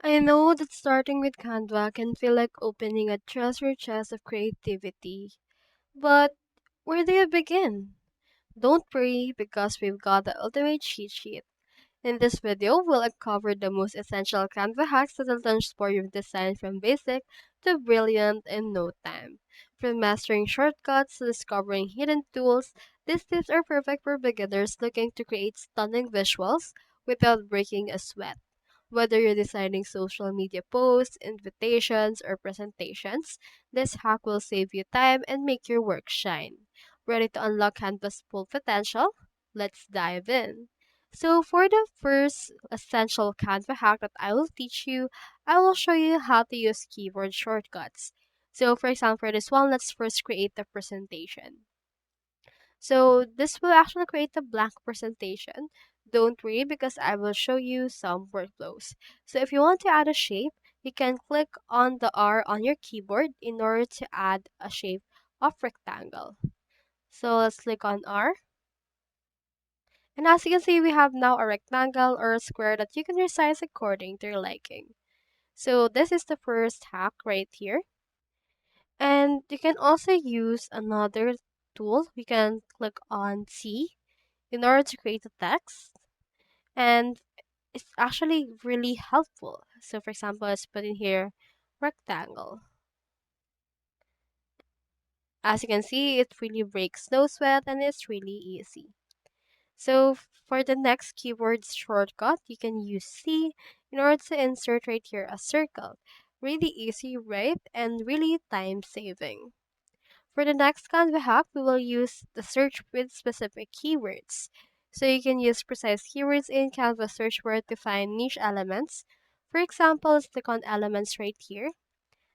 I know that starting with Canva can feel like opening a treasure chest of creativity, but where do you begin? Don't worry because we've got the ultimate cheat sheet. In this video, we'll uncover the most essential Canva hacks that'll transform your design from basic to brilliant in no time. From mastering shortcuts to discovering hidden tools, these tips are perfect for beginners looking to create stunning visuals without breaking a sweat. Whether you're designing social media posts, invitations, or presentations, this hack will save you time and make your work shine. Ready to unlock Canva's full potential? Let's dive in. So for the first essential Canva hack that I will teach you, I will show you how to use keyboard shortcuts. So for example, for this one, let's first create the presentation. So this will actually create a blank presentation. Don't worry because I will show you some workflows. So if you want to add a shape, you can click on the R on your keyboard in order to add a shape of rectangle. So let's click on R. And as you can see, we have now a rectangle or a square that you can resize according to your liking. So this is the first hack right here. And you can also use another tool. We can click on C in order to create a text. And it's actually really helpful. So for example, let's put in here rectangle. As you can see, it really breaks no sweat and it's really easy. So for the next keyboard shortcut, you can use C in order to insert right here a circle. Really easy, right? And really time saving. For the next Canva hack, we will use the search with specific keywords. So you can use precise keywords in Canva search word to find niche elements. For example, let's click on elements right here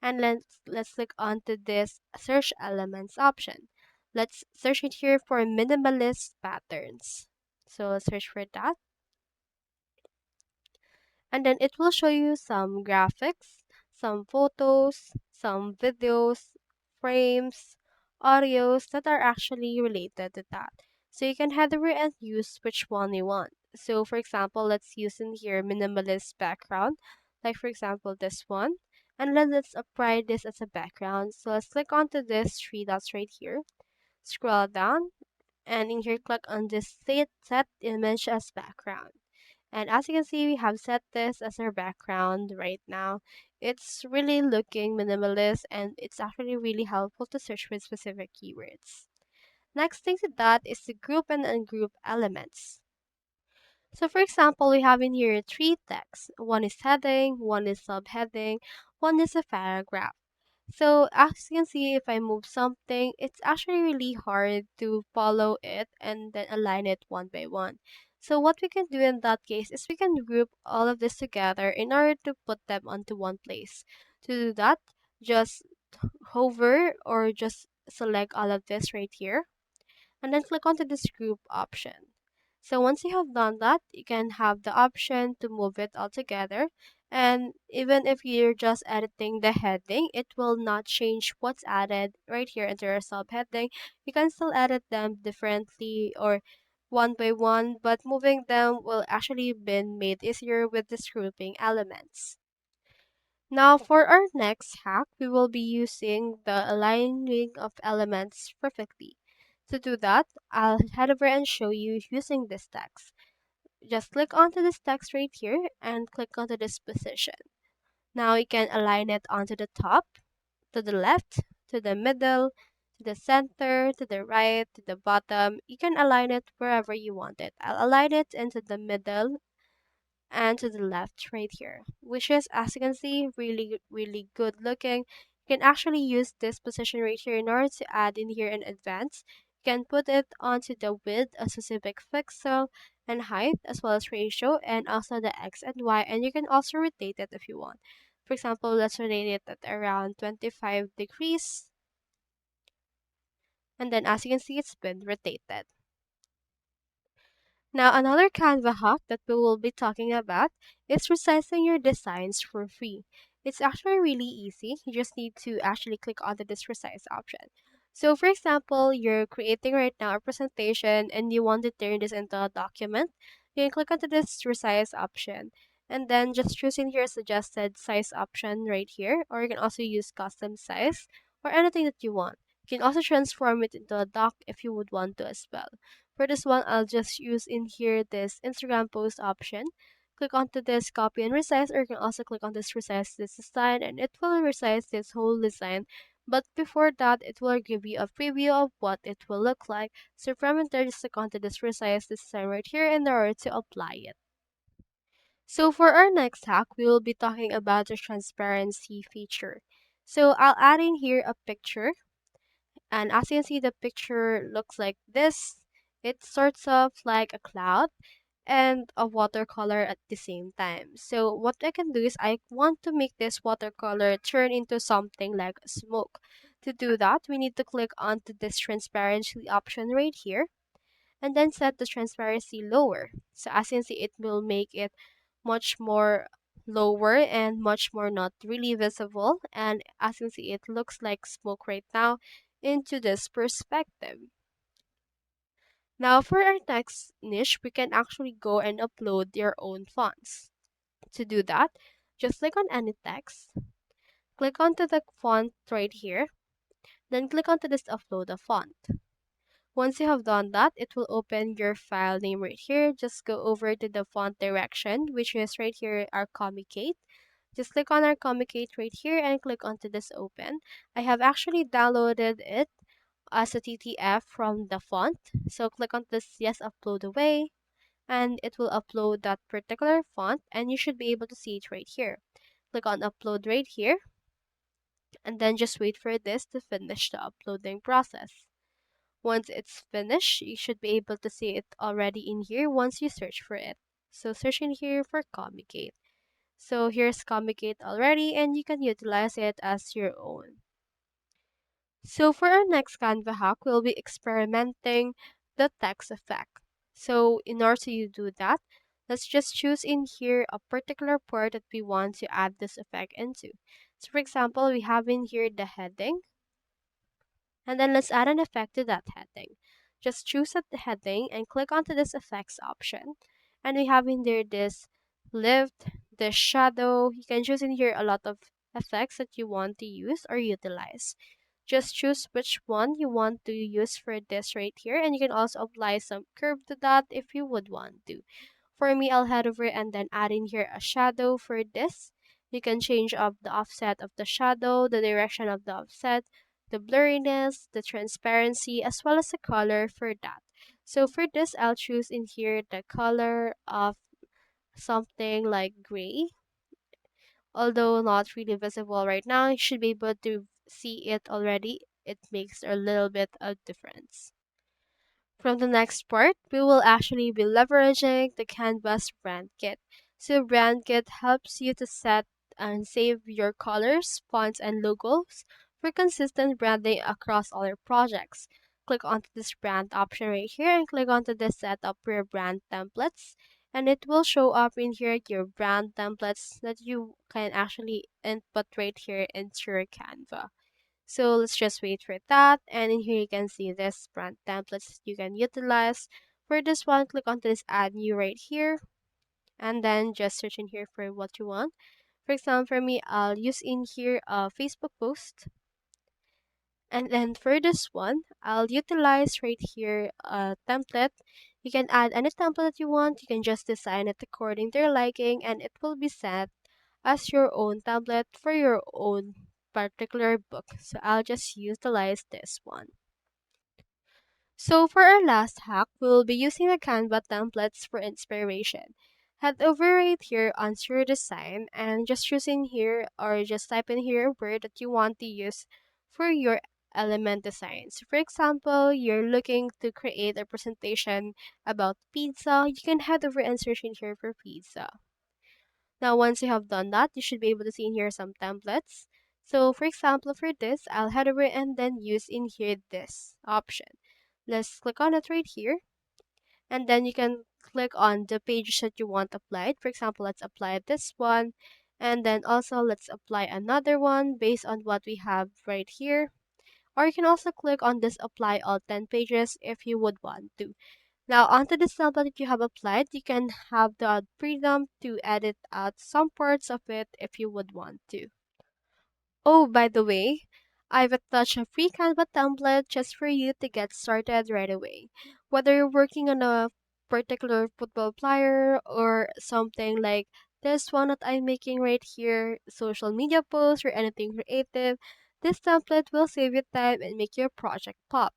and let's click onto this search elements option. Let's search it here for minimalist patterns. So let's search for that. And then it will show you some graphics, some photos, some videos, frames, audios that are actually related to that. So you can head over and use which one you want. So for example, let's use in here minimalist background, like for example this one. And then let's apply this as a background. So let's click onto this three dots right here. Scroll down and in here click on this set image as background. And as you can see, we have set this as our background right now. It's really looking minimalist and it's actually really helpful to search with specific keywords. Next thing to that is to group and ungroup elements. So for example, we have in here three texts. One is heading, one is subheading, one is a paragraph. So as you can see, if I move something, it's actually really hard to follow it and then align it one by one. So what we can do in that case is we can group all of this together in order to put them onto one place. To do that, just hover or just select all of this right here and then click onto this group option. So once you have done that, you can have the option to move it all together. And even if you're just editing the heading, it will not change what's added right here into your subheading. You can still edit them differently or one by one, but moving them will actually be made easier with this grouping elements. Now for our next hack, we will be using the aligning of elements perfectly. To do that, I'll head over and show you using this text. Just click onto this text right here and click onto this position. Now you can align it onto the top, to the left, to the middle, to the center, to the right, to the bottom. You can align it wherever you want it. I'll align it into the middle and to the left right here, which is, as you can see, really good looking. You can actually use this position right here in order to add in here in advance. You can put it onto the width, a specific pixel, and height, as well as ratio, and also the X and Y, and you can also rotate it if you want. For example, let's rotate it at around 25 degrees, and then as you can see, it's been rotated. Now, another Canva hack that we will be talking about is resizing your designs for free. It's actually really easy. You just need to actually click onto this resize option. So, for example, you're creating right now a presentation and you want to turn this into a document. You can click onto this resize option. And then just choosing here suggested size option right here, or you can also use custom size or anything that you want. You can also transform it into a doc if you would want to as well. For this one, I'll just use in here this Instagram post option. Click onto this copy and resize, or you can also click on this resize this design and it will resize this whole design. But before that, it will give you a preview of what it will look like. So from there, just click onto this resize this design right here in order to apply it. So for our next hack, we will be talking about the transparency feature. So I'll add in here a picture, and as you can see, the picture looks like this. It starts off like a cloud and a watercolor at the same time. So what I can do is I want to make this watercolor turn into something like smoke. To do that, we need to click onto this transparency option right here and then set the transparency lower. So as you can see, it will make it much more lower and much more not really visible. And as you can see, it looks like smoke right now into this perspective. Now for our next niche, we can actually go and upload your own fonts. To do that, just click on any text, click onto the font right here, then click onto this upload a font. Once you have done that, it will open your file name right here. Just go over to the font direction, which is right here, our Comicate. Just click on our Comicate right here and click onto this open. I have actually downloaded it as a TTF from the font. So click on this yes upload away and it will upload that particular font and you should be able to see it right here. Click on upload right here and then just wait for this to finish the uploading process. Once it's finished, you should be able to see it already in here once you search for it. So search in here for Comicate. So here's Comicate already and you can utilize it as your own. So for our next Canva hack, we'll be experimenting the text effect. So in order to do that, let's just choose in here a particular part that we want to add this effect into. So for example, we have in here the heading, and then let's add an effect to that heading. Just choose the heading and click onto this effects option. And we have in there this lift, this shadow. You can choose in here a lot of effects that you want to use or utilize. Just choose which one you want to use for this right here. And you can also apply some curve to that if you would want to. For me, I'll head over and then add in here a shadow for this. You can change up the offset of the shadow, the direction of the offset, the blurriness, the transparency, as well as the color for that. So for this, I'll choose in here the color of something like gray. Although not really visible right now, you should be able to see it already. It makes a little bit of difference. From the next part, we will actually be leveraging the Canvas brand kit. So brand kit helps you to set and save your colors, fonts, and logos for consistent branding across all your projects. Click onto this brand option right here and click onto the setup for your brand templates. And it will show up in here your brand templates that you can actually input right here into your Canva. So let's just wait for that. And in here you can see this brand templates you can utilize. For this one, click on this add new right here. And then just search in here for what you want. For example, for me, I'll use in here a Facebook post. And then for this one, I'll utilize right here a template. You can add any template that you want. You can just design it according to your liking and it will be set as your own template for your own particular book. So I'll just utilize this one. So for our last hack, we'll be using the Canva templates for inspiration. Head over right here onto your design and just choose in here or just type in here a word that you want to use for your element designs. For example, you're looking to create a presentation about pizza, you can head over and search in here for pizza. Now, once you have done that, you should be able to see in here some templates. So, for example, for this, I'll head over and then use in here this option. Let's click on it right here. And then you can click on the page that you want applied. For example, let's apply this one. And then also let's apply another one based on what we have right here. Or you can also click on this apply all 10 pages if you would want to. Now, onto the sample that you have applied, you can have the freedom to edit out some parts of it if you would want to. Oh, by the way, I've attached a free Canva template just for you to get started right away. Whether you're working on a particular football player or something like this one that I'm making right here, social media posts or anything creative, this template will save you time and make your project pop.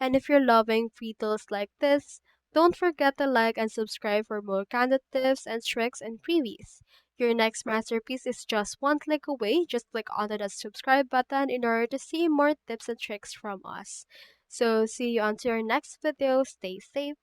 And if you're loving free tools like this, don't forget to like and subscribe for more Canva tips and tricks and freebies. Your next masterpiece is just one click away. Just click onto the subscribe button in order to see more tips and tricks from us. So, see you on to your next video. Stay safe.